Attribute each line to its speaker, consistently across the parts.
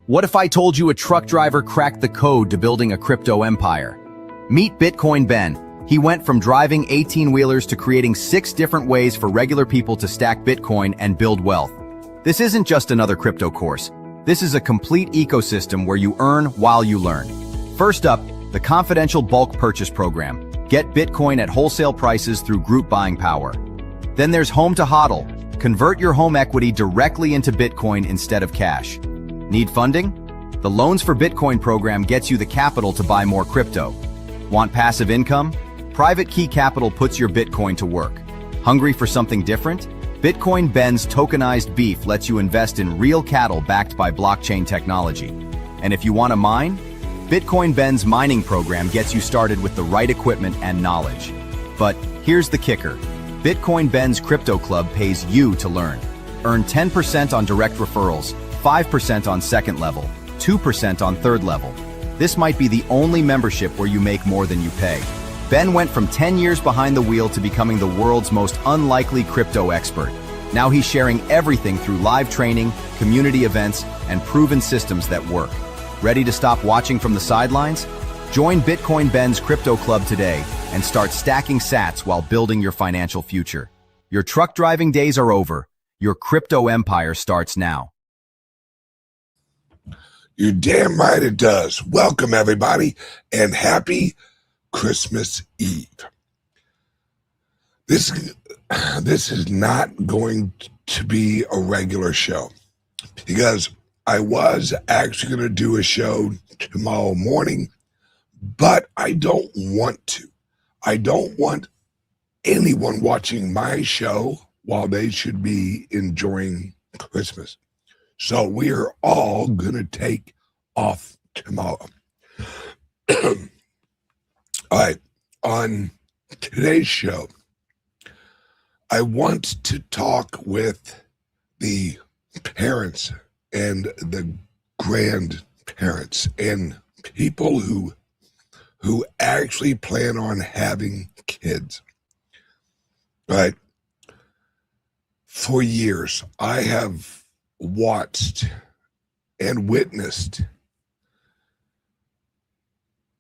Speaker 1: What if I told you a truck driver cracked the code to building a crypto empire? Meet Bitcoin Ben. He went from driving 18-wheelers to creating 6 different ways for regular people to stack Bitcoin and build wealth. This isn't just another crypto course. This is a complete ecosystem where you earn while you learn. First up, the confidential bulk purchase program. Get Bitcoin at wholesale prices through group buying power. Then there's Home to HODL. Convert your home equity directly into Bitcoin instead of cash. Need funding? The Loans for Bitcoin program gets you the capital to buy more crypto. Want passive income? Private Key Capital puts your Bitcoin to work. Hungry for something different? Bitcoin Ben's tokenized beef lets you invest in real cattle backed by blockchain technology. And if you want to mine, Bitcoin Ben's mining program gets you started with the right equipment and knowledge. But here's the kicker. Bitcoin Ben's Crypto Club pays you to learn. Earn 10% on direct referrals, 5% on second level, 2% on third level. This might be the only membership where you make more than you pay. Ben went from 10 years behind the wheel to becoming the world's most unlikely crypto expert. Now he's sharing everything through live training, community events, and proven systems that work. Ready to stop watching from the sidelines? Join Bitcoin Ben's Crypto Club today and start stacking sats while building your financial future. Your truck driving days are over. Your crypto empire starts now.
Speaker 2: You're damn right it does. Welcome, everybody, and happy Christmas Eve. This is not going to be a regular show because I was actually going to do a show tomorrow morning, but I don't want to. I don't want anyone watching my show while they should be enjoying Christmas. So we are all going to take off tomorrow. All right. On today's show, I want to talk with the parents and the grandparents and people who actually plan on having kids. Right? For years, I have watched and witnessed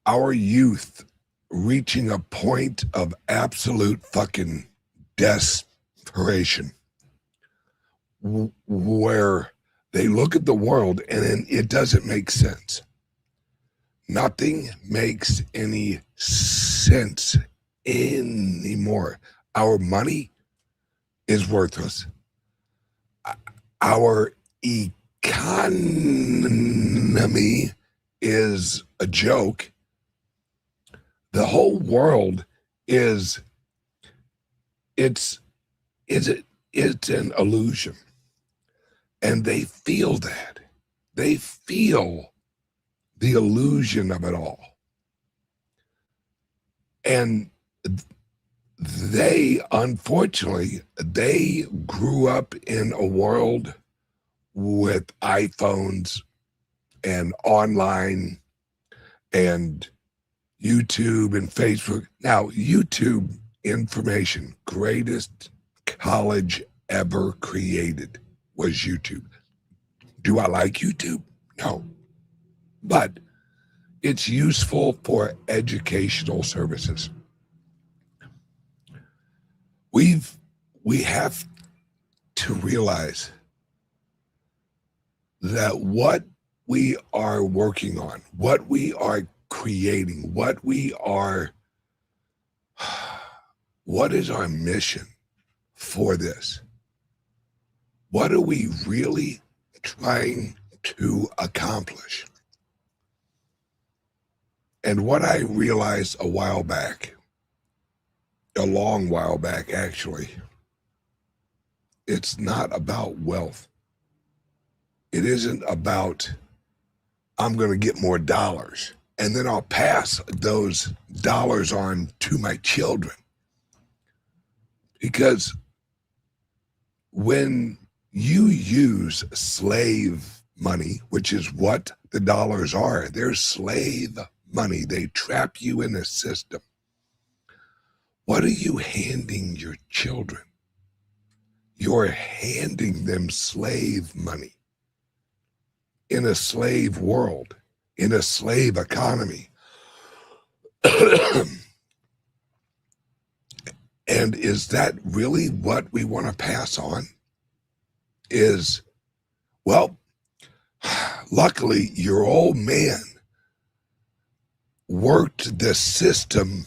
Speaker 2: our youth reaching a point of absolute fucking desperation where they look at the world and it doesn't make sense. Nothing makes any sense anymore. Our money is worthless. Our economy is a joke. The whole world it's an illusion. And they feel that. They feel the illusion of it all. And unfortunately, they grew up in a world with iPhones and online and YouTube and Facebook. Now, YouTube information, greatest college ever created was YouTube. Do I like YouTube? No. But it's useful for educational services. We have to realize that what we are working on, what we are creating, what is our mission for this? What are we really trying to accomplish? And what I realized a while back, a long while back actually, it's not about wealth. It isn't about, I'm going to get more dollars and then I'll pass those dollars on to my children. Because when you use slave money, which is what the dollars are, they're slave money. They trap you in a system. What are you handing your children? You're handing them slave money. in a slave world, in a slave economy. And is that really what we want to pass on? Well, luckily, your old man worked the system,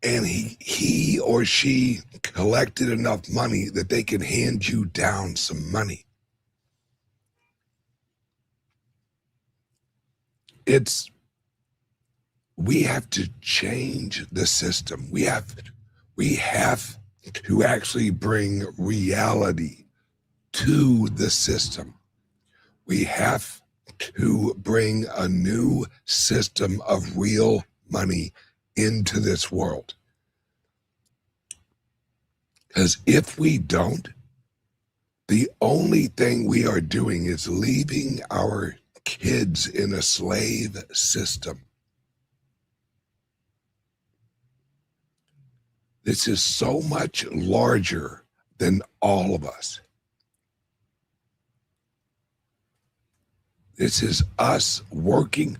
Speaker 2: and he or she collected enough money that they can hand you down some money. We have to change the system. We have to actually bring reality to the system. We have to bring a new system of real money into this world. Because if we don't, the only thing we are doing is leaving our kids in a slave system. This is so much larger than all of us. This is us working.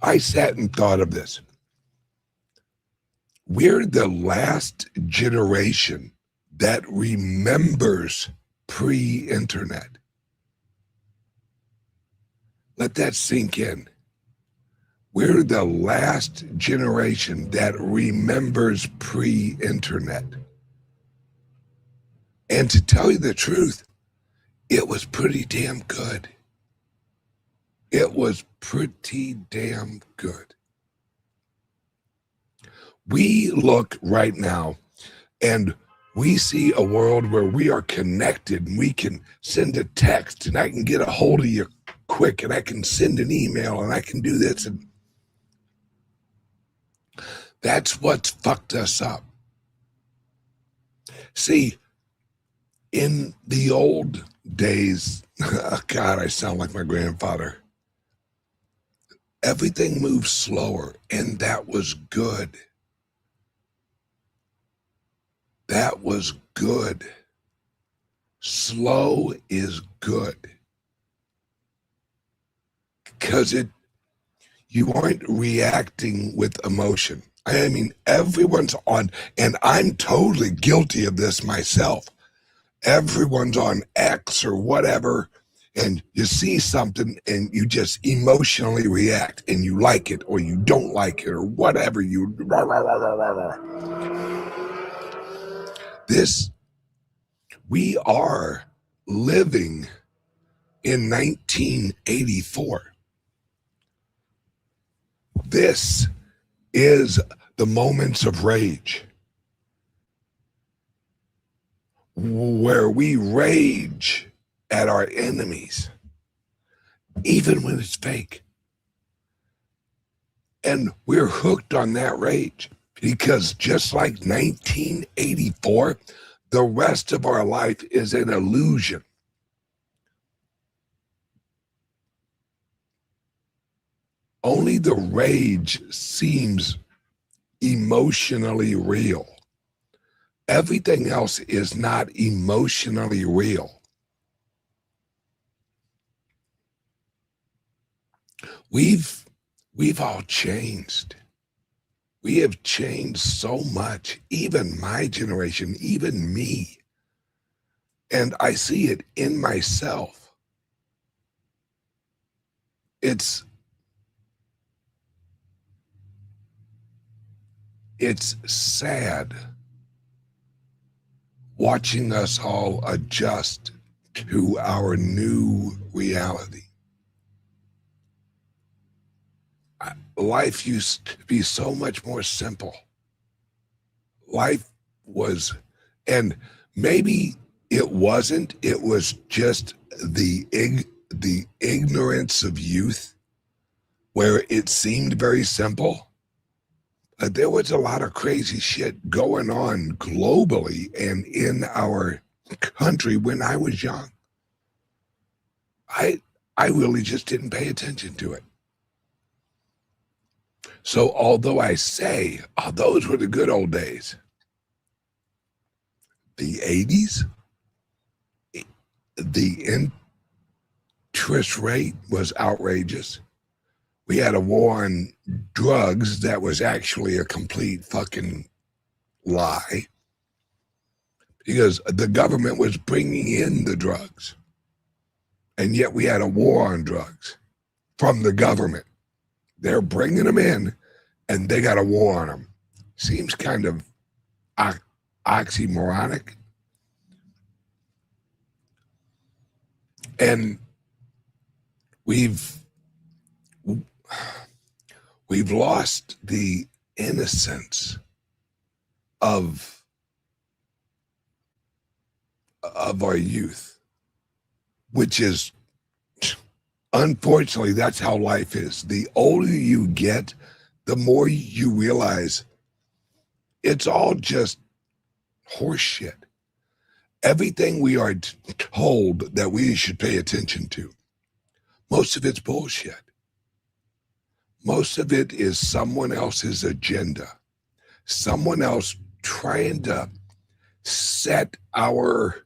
Speaker 2: I sat and thought of this. We're the last generation that remembers pre-internet. Let that sink in. We're the last generation that remembers pre-internet. And to tell you the truth, it was pretty damn good. It was pretty damn good. We look right now and we see a world where we are connected and we can send a text and I can get a hold of you quick and I can send an email and I can do this. And that's what's fucked us up. See, in the old days, God, I sound like my grandfather. Everything moved slower, and that was good. That was good. Slow is good. Because you aren't reacting with emotion. I mean, everyone's on, and I'm totally guilty of this myself. Everyone's on X or whatever, and you see something and you just emotionally react and you like it or you don't like it or whatever. We are living in 1984. This is the moments of rage, where we rage at our enemies, even when it's fake. And we're hooked on that rage because just like 1984, the rest of our life is an illusion. Only the rage seems emotionally real. Everything else is not emotionally real. We've all changed. We have changed so much, even my generation, even me. And I see it in myself. It's sad watching us all adjust to our new reality. Life used to be so much more simple. Life was, and maybe it wasn't, it was just the ignorance of youth where it seemed very simple. There was a lot of crazy shit going on globally and in our country when I was young. I really just didn't pay attention to it. So although I say, oh, those were the good old days, the 80s, interest rate was outrageous. We had a war on drugs that was actually a complete fucking lie, because the government was bringing in the drugs, and yet we had a war on drugs from the government. They're bringing them in, and they got a war on them. Seems kind of oxymoronic. And we've lost the innocence of our youth, which is, unfortunately, that's how life is. The older you get, the more you realize it's all just horse shit. Everything we are told that we should pay attention to, most of it's bullshit. Most of it is someone else's agenda, someone else trying to set our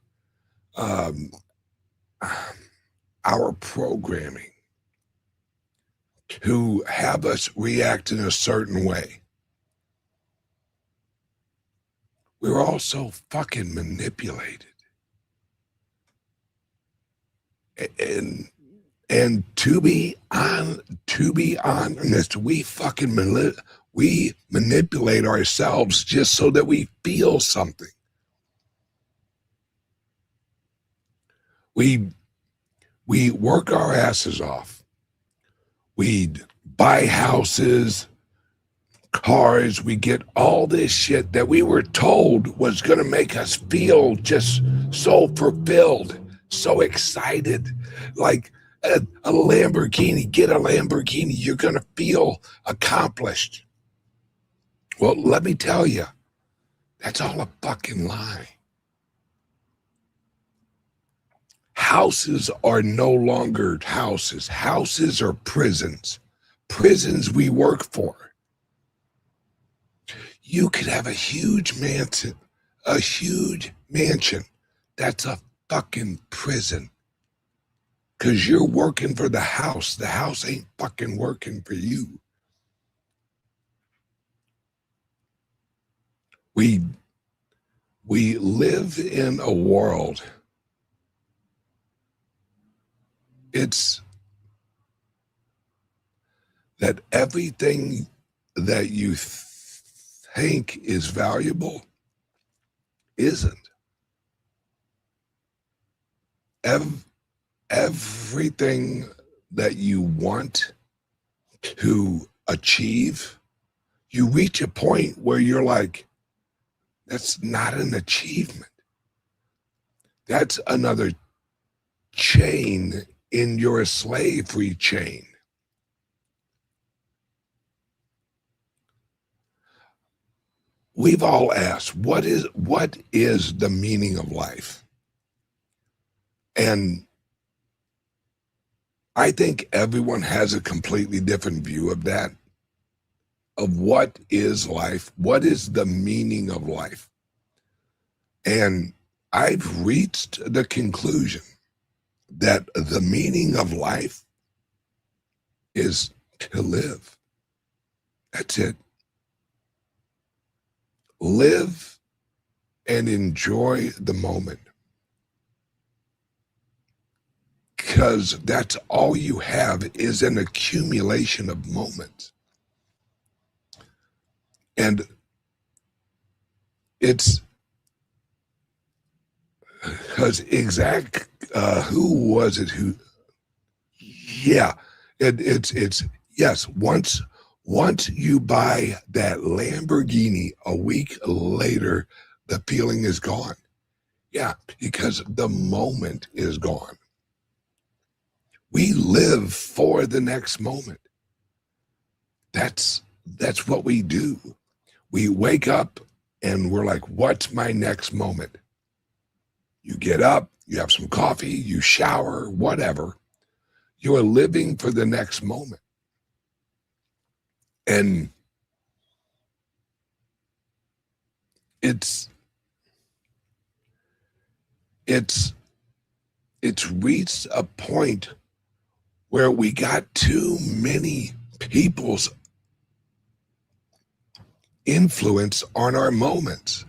Speaker 2: programming to have us react in a certain way. We're all so fucking manipulated. And to be honest, we manipulate ourselves just so that we feel something. We work our asses off. We'd buy houses, cars, we get all this shit that we were told was going to make us feel just so fulfilled, so excited. Like a Lamborghini, get a Lamborghini, you're going to feel accomplished. Well, let me tell you, that's all a fucking lie. Houses are no longer houses. Houses are prisons. Prisons we work for. You could have a huge mansion. That's a fucking prison. Because you're working for the house. The house ain't fucking working for you. We live in a world. It's that everything that you think is valuable isn't. Everything that you want to achieve, you reach a point where you're like, that's not an achievement. That's another chain in your slavery chain. We've all asked, what is the meaning of life? And I think everyone has a completely different view of that, of what is life, what is the meaning of life. And I've reached the conclusion that the meaning of life is to live. That's it. Live and enjoy the moment. Because that's all you have is an accumulation of moments. And it's because who was it who, yeah, it's yes, once you buy that Lamborghini, a week later, the feeling is gone. Yeah, because the moment is gone. We live for the next moment. That's what we do. We wake up and we're like, what's my next moment? You get up, you have some coffee, you shower, whatever. You are living for the next moment. And it's reached a point where we got too many people's influence on our moments.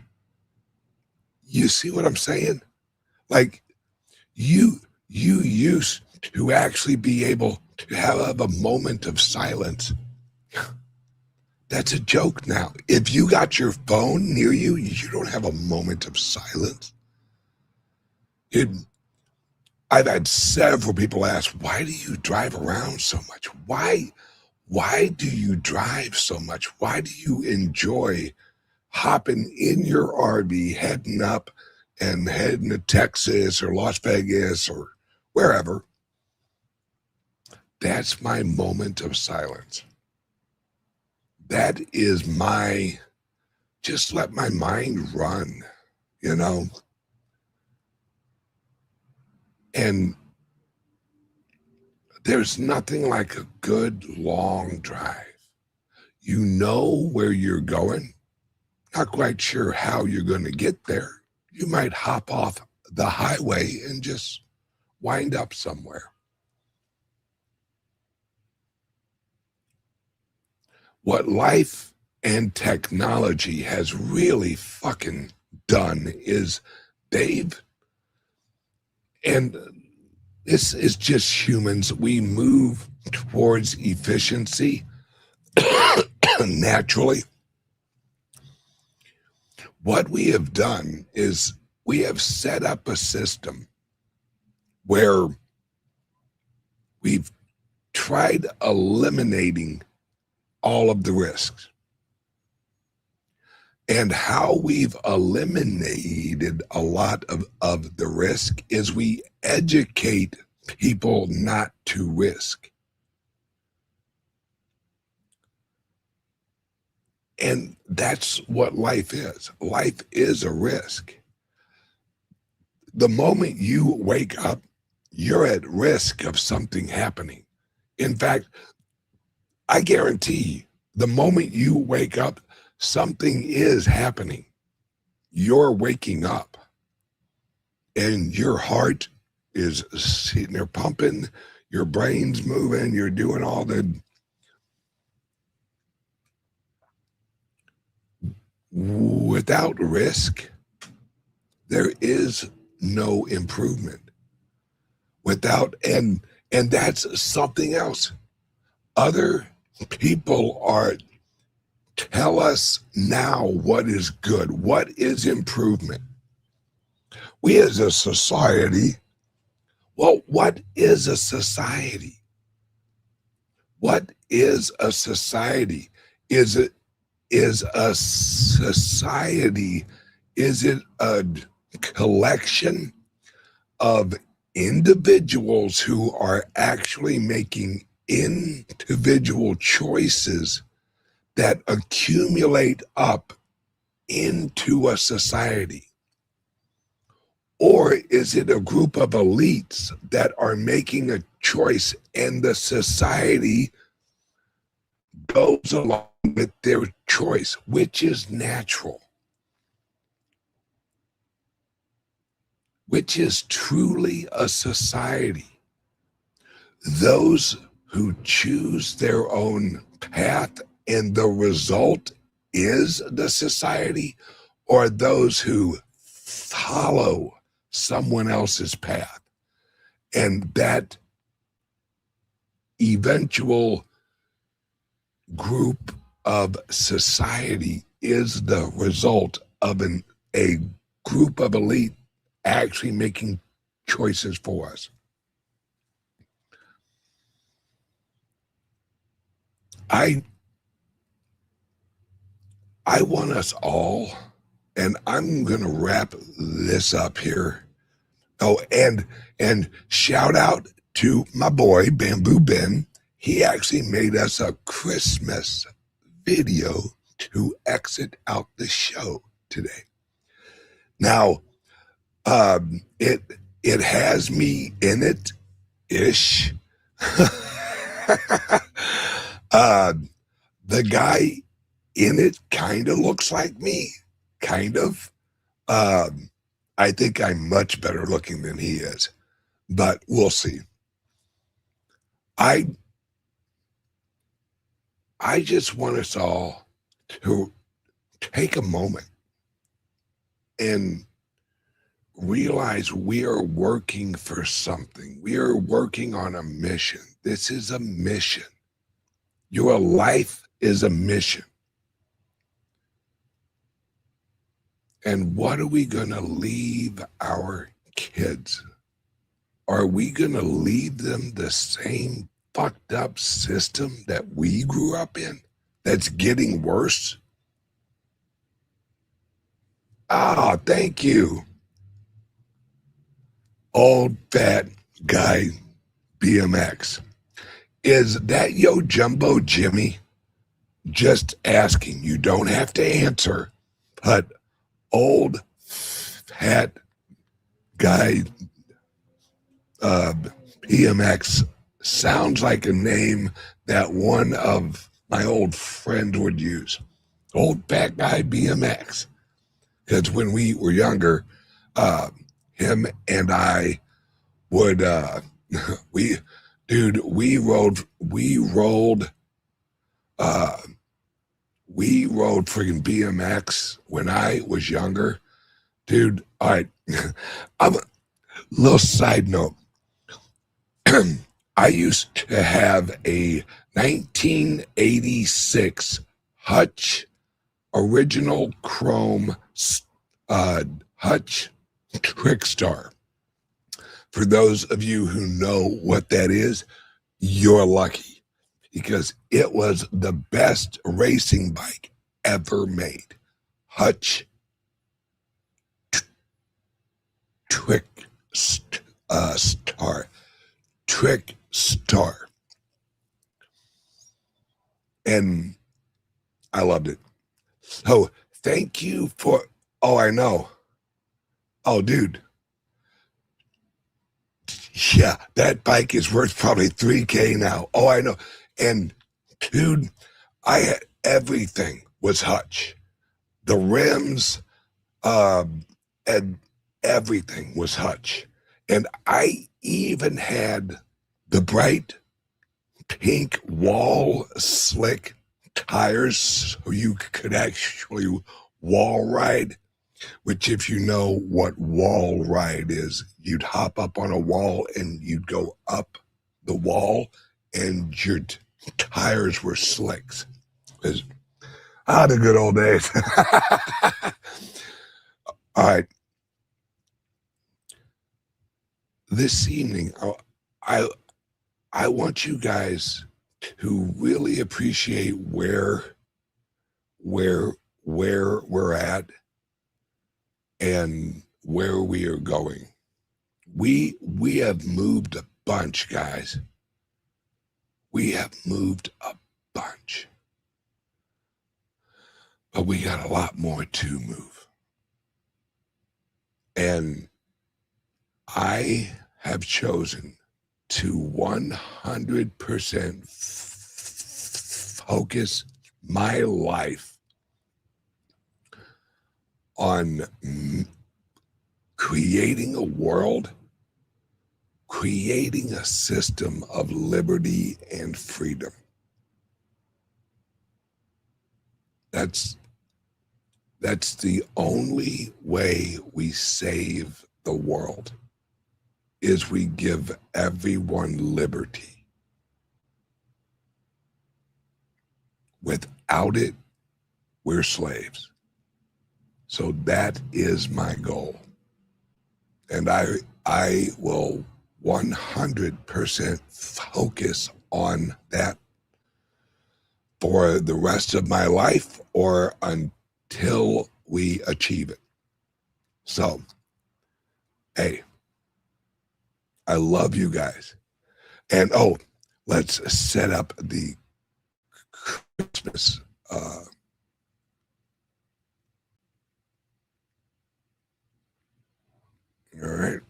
Speaker 2: You see what I'm saying? Like you used to actually be able to have a moment of silence. That's a joke now. If you got your phone near you, you don't have a moment of silence. I've had several people ask, why do you drive around so much? Why do you drive so much? Why do you enjoy hopping in your RV, heading up and heading to Texas or Las Vegas or wherever? That's my moment of silence. That is just let my mind run, you know? And there's nothing like a good long drive. You know where you're going, not quite sure how you're going to get there. You might hop off the highway and just wind up somewhere. What life and technology has really fucking done is and this is just humans, we move towards efficiency naturally. What we have done is we have set up a system where we've tried eliminating all of the risks. And how we've eliminated a lot of the risk is we educate people not to risk. And that's what life is. Life is a risk. The moment you wake up, you're at risk of something happening. In fact, I guarantee the moment you wake up, something is happening. You're waking up and your heart is sitting there pumping, your brain's moving, you're doing all the without risk, there is no improvement. And that's something else. Other people tell us now what is good, what is improvement. We as a society, well, what is a society? What is a society? Is a society, is it a collection of individuals who are actually making individual choices that accumulate up into a society? Or is it a group of elites that are making a choice and the society goes along with their choice, which is natural, which is truly a society? Those who choose their own path and the result is the society, or those who follow someone else's path, and that eventual group of society is the result of a group of elite actually making choices for us. I want us all, and I'm going to wrap this up here. Oh, and shout out to my boy, Bamboo Ben. He actually made us a Christmas video to exit out the show today. Now, it has me in it ish. The guy in it kind of looks like me, kind of. I think I'm much better looking than he is, but we'll see. I just want us all to take a moment and realize we are working for something. We are working on a mission. This is a mission. Your life is a mission. And what are we going to leave our kids? Are we going to leave them the same fucked up system that we grew up in that's getting worse? Ah, thank you. Old fat guy BMX. Is that Yo Jumbo Jimmy? Just asking. You don't have to answer, but old fat guy BMX sounds like a name that one of my old friends would use. Old fat guy BMX. Because when we were younger, him and I would we rode friggin' BMX when I was younger. Dude, all right. I'm a little side note. I used to have a 1986 Hutch original chrome Hutch Trickstar. For those of you who know what that is, you're lucky, because it was the best racing bike ever made. Hutch Trickstar. And I loved it. So thank you for, oh, I know. Oh, dude. Yeah, that bike is worth probably $3,000 now. Oh, I know. And dude, I had everything was Hutch. The rims, and everything was Hutch. And I even had the bright pink wall slick tires so you could actually wall ride, which if you know what wall ride is, you'd hop up on a wall and you'd go up the wall and your tires were slicks. The good old days. All right. This evening, I want you guys to really appreciate where we're at and where we are going. We have moved a bunch, guys. We have moved a bunch. But we got a lot more to move. And I have chosen to 100% focus my life on creating a world, creating a system of liberty and freedom. That's the only way we save the world, is we give everyone liberty. Without it, we're slaves. So that is my goal. And I will 100% focus on that for the rest of my life or until we achieve it. So, hey, I love you guys. And oh, let's set up the Christmas all right.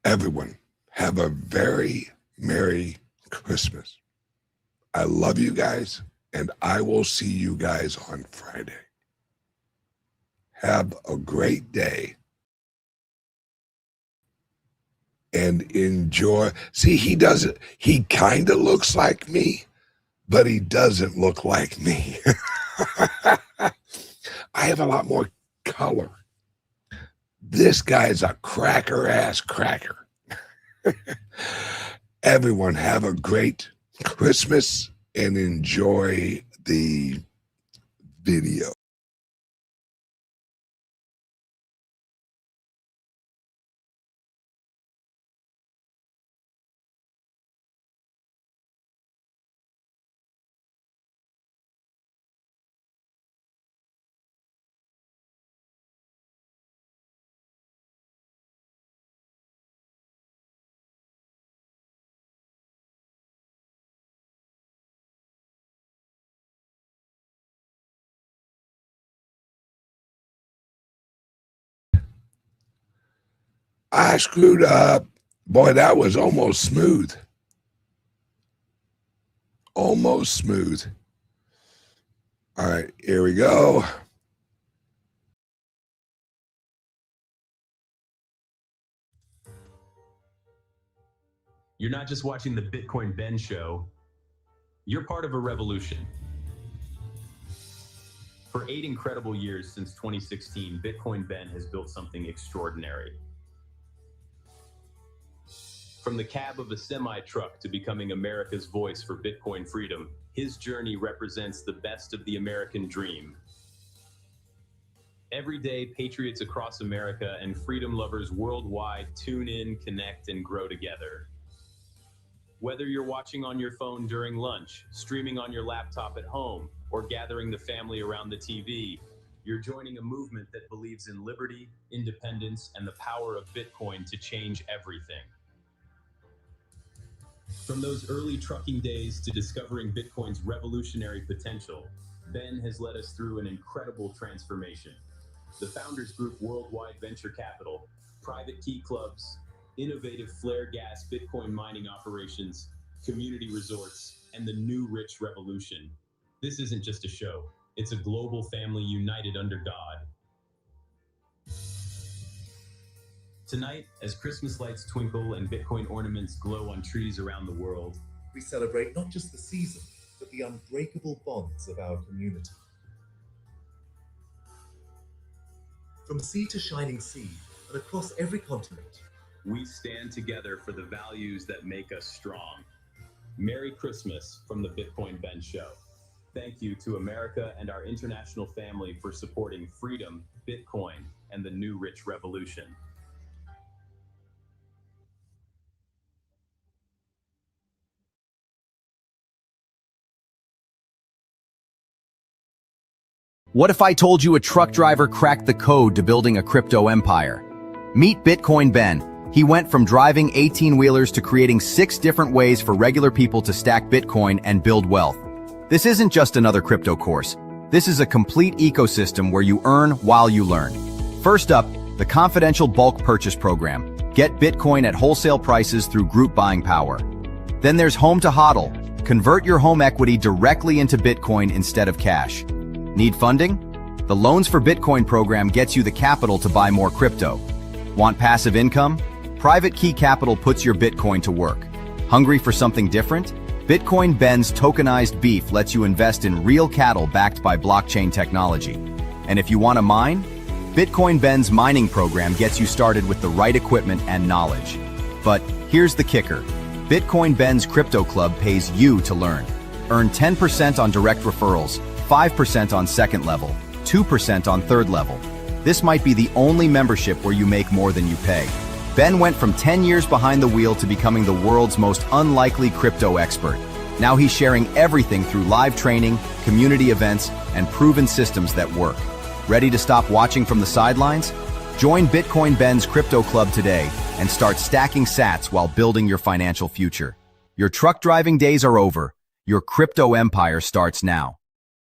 Speaker 2: Everyone, have a very Merry Christmas. I love you guys, and I will see you guys on Friday. Have a great day. and enjoy. See, he kind of looks like me, but he doesn't look like me. I have a lot more color. This guy's a cracker-ass cracker. Everyone have a great Christmas and enjoy the video. I screwed up. Boy, that was almost smooth. Almost smooth. All right, here we go.
Speaker 3: You're not just watching the Bitcoin Ben show, you're part of a revolution. For 8 incredible years since 2016, Bitcoin Ben has built something extraordinary. From the cab of a semi-truck to becoming America's voice for Bitcoin freedom, his journey represents the best of the American dream. Every day, patriots across America and freedom lovers worldwide tune in, connect, and grow together. Whether you're watching on your phone during lunch, streaming on your laptop at home, or gathering the family around the TV, you're joining a movement that believes in liberty, independence, and the power of Bitcoin to change everything. From those early trucking days to discovering Bitcoin's revolutionary potential, Ben has led us through an incredible transformation. The Founders Group Worldwide Venture Capital, private key clubs, innovative flare gas Bitcoin mining operations, community resorts, and the new rich revolution. This isn't just a show, it's a global family united under God. Tonight, as Christmas lights twinkle and Bitcoin ornaments glow on trees around the world,
Speaker 4: we celebrate not just the season, but the unbreakable bonds of our community. From sea to shining sea, and across every continent,
Speaker 3: we stand together for the values that make us strong. Merry Christmas from the Bitcoin Ben Show. Thank you to America and our international family for supporting freedom, Bitcoin, and the new rich revolution.
Speaker 1: What if I told you a truck driver cracked the code to building a crypto empire? Meet Bitcoin Ben. He went from driving 18-wheelers to creating 6 different ways for regular people to stack Bitcoin and build wealth. This isn't just another crypto course. This is a complete ecosystem where you earn while you learn. First up, the confidential bulk purchase program. Get Bitcoin at wholesale prices through group buying power. Then there's Home to HODL. Convert your home equity directly into Bitcoin instead of cash. Need funding? The Loans for Bitcoin program gets you the capital to buy more crypto. Want passive income? Private Key Capital puts your Bitcoin to work. Hungry for something different? Bitcoin Ben's tokenized beef lets you invest in real cattle backed by blockchain technology. And if you want to mine? Bitcoin Ben's mining program gets you started with the right equipment and knowledge. But here's the kicker. Bitcoin Ben's Crypto Club pays you to learn. Earn 10% on direct referrals, 5% on second level, 2% on third level. This might be the only membership where you make more than you pay. Ben went from 10 years behind the wheel to becoming the world's most unlikely crypto expert. Now he's sharing everything through live training, community events, and proven systems that work. Ready to stop watching from the sidelines? Join Bitcoin Ben's Crypto Club today and start stacking sats while building your financial future. Your truck driving days are over. Your crypto empire starts now.